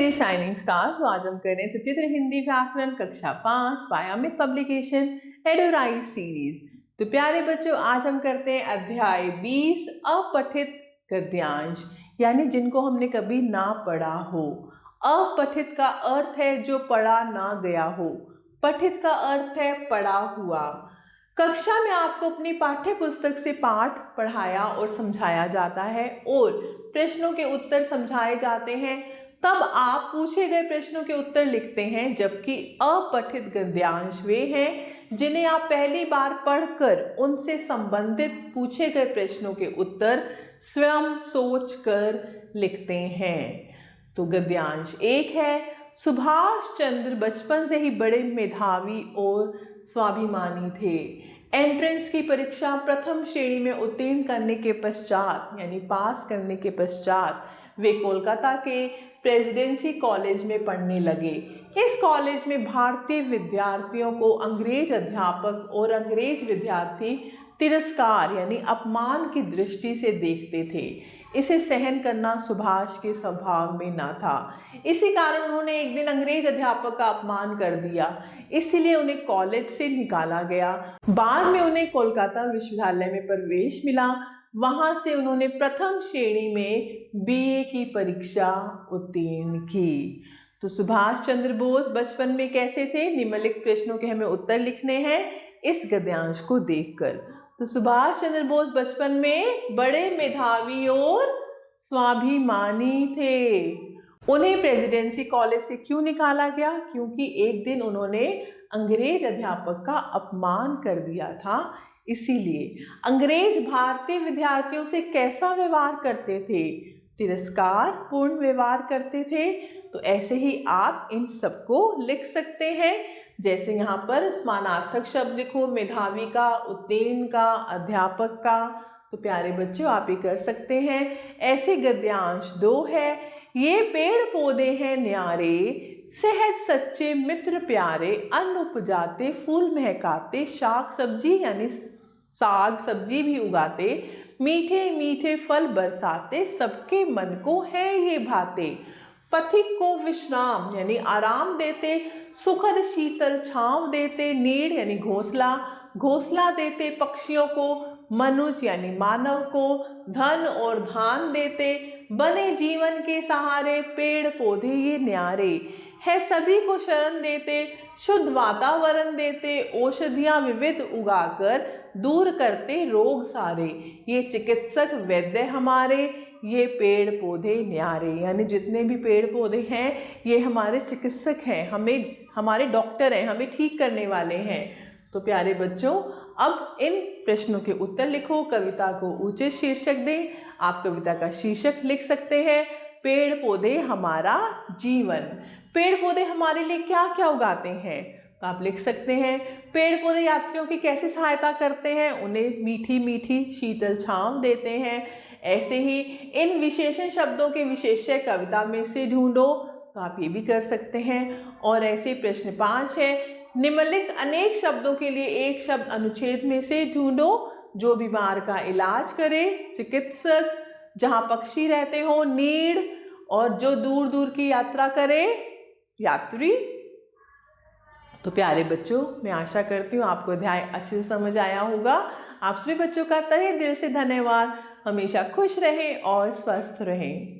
Dear shining star, तो आज हम कर रहे हैं सचित्र हिंदी व्याकरण कक्षा 5 बाय अमित पब्लिकेशन एडोराइज सीरीज। तो प्यारे बच्चों, आज हम करते हैं अध्याय 20 अपठित गद्यांश, यानी जिनको हमने कभी ना पढ़ा हो। अपठित का अर्थ है जो पढ़ा ना गया हो, पठित का अर्थ है पढ़ा हुआ। कक्षा में आपको अपनी पाठ्य पुस्तक से पाठ पढ़ाया और समझाया जाता है और प्रश्नों के उत्तर समझाए जाते हैं, तब आप पूछे गए प्रश्नों के उत्तर लिखते हैं। जबकि अपठित गद्यांश वे हैं जिन्हें आप पहली बार पढ़कर उनसे संबंधित पूछे गए प्रश्नों के उत्तर स्वयं सोचकर लिखते हैं। तो गद्यांश एक है, सुभाष चंद्र बचपन से ही बड़े मेधावी और स्वाभिमानी थे। एंट्रेंस की परीक्षा प्रथम श्रेणी में उत्तीर्ण करने के पश्चात, यानी पास करने के पश्चात, वे कोलकाता के प्रेसिडेंसी कॉलेज में पढ़ने लगे। इस कॉलेज में भारतीय विद्यार्थियों को अंग्रेज अध्यापक और अंग्रेज विद्यार्थी तिरस्कार यानी अपमान की दृष्टि से देखते थे। इसे सहन करना सुभाष के स्वभाव में न था। इसी कारण उन्होंने एक दिन अंग्रेज अध्यापक का अपमान कर दिया, इसलिए उन्हें कॉलेज से निकाला गया। बाद में उन्हें कोलकाता विश्वविद्यालय में प्रवेश मिला। वहां से उन्होंने प्रथम श्रेणी में बीए की परीक्षा उत्तीर्ण की। तो सुभाष चंद्र बोस बचपन में कैसे थे, निम्नलिखित प्रश्नों के हमें उत्तर लिखने हैं इस गद्यांश को देखकर। तो सुभाष चंद्र बोस बचपन में बड़े मेधावी और स्वाभिमानी थे। उन्हें प्रेसिडेंसी कॉलेज से क्यों निकाला गया? क्योंकि एक दिन उन्होंने अंग्रेज अध्यापक का अपमान कर दिया था। इसीलिए अंग्रेज भारतीय विद्यार्थियों से कैसा व्यवहार करते थे? तिरस्कार पूर्ण व्यवहार करते थे। तो ऐसे ही आप इन सबको लिख सकते हैं। जैसे यहाँ पर समानार्थक शब्द लिखो, मेधावी का, उत्तीर्ण का, अध्यापक का। तो प्यारे बच्चों, आप ये कर सकते हैं। ऐसे गद्यांश 2 है, ये पेड़ पौधे हैं न्यारे, सहज सच्चे मित्र प्यारे, अन्न उपजाते फूल महकाते, शाक सब्जी यानी साग सब्जी भी उगाते, मीठे मीठे फल बरसाते, सबके मन को है ये भाते, पथिक को विश्राम यानी आराम देते, सुखद शीतल छांव देते, नीड़ यानी घोंसला, घोंसला देते पक्षियों को, मनुष्य यानी मानव को धन और धान देते, बने जीवन के सहारे, पेड़ पौधे ये न्यारे, है सभी को शरण देते, शुद्ध वातावरण देते, औषधियां विविध उगाकर दूर करते रोग सारे, ये चिकित्सक वैद्य हमारे, ये पेड़ पौधे न्यारे। यानी जितने भी पेड़ पौधे हैं ये हमारे चिकित्सक हैं, हमारे डॉक्टर हैं, हमें ठीक करने वाले हैं। तो प्यारे बच्चों, अब इन प्रश्नों के उत्तर लिखो, कविता को उचित शीर्षक दें। आप कविता का शीर्षक लिख सकते हैं पेड़ पौधे हमारा जीवन। पेड़ पौधे हमारे लिए क्या क्या उगाते हैं? तो आप लिख सकते हैं पेड़ पौधे यात्रियों की कैसे सहायता करते हैं, उन्हें मीठी मीठी शीतल छांव देते हैं। ऐसे ही इन विशेषण शब्दों के विशेष्य कविता में से ढूंढो, तो आप ये भी कर सकते हैं। और ऐसे प्रश्न 5 है, निम्नलिखित अनेक शब्दों के लिए एक शब्द अनुच्छेद में से ढूंढो, जो बीमार का इलाज करे, चिकित्सक, जहाँ पक्षी रहते हो, नीड़, और जो दूर दूर की यात्रा करे, यात्री। तो प्यारे बच्चों, मैं आशा करती हूँ आपको अध्याय अच्छे से समझ आया होगा। आप सभी बच्चों का तहे दिल से धन्यवाद। हमेशा खुश रहें और स्वस्थ रहें।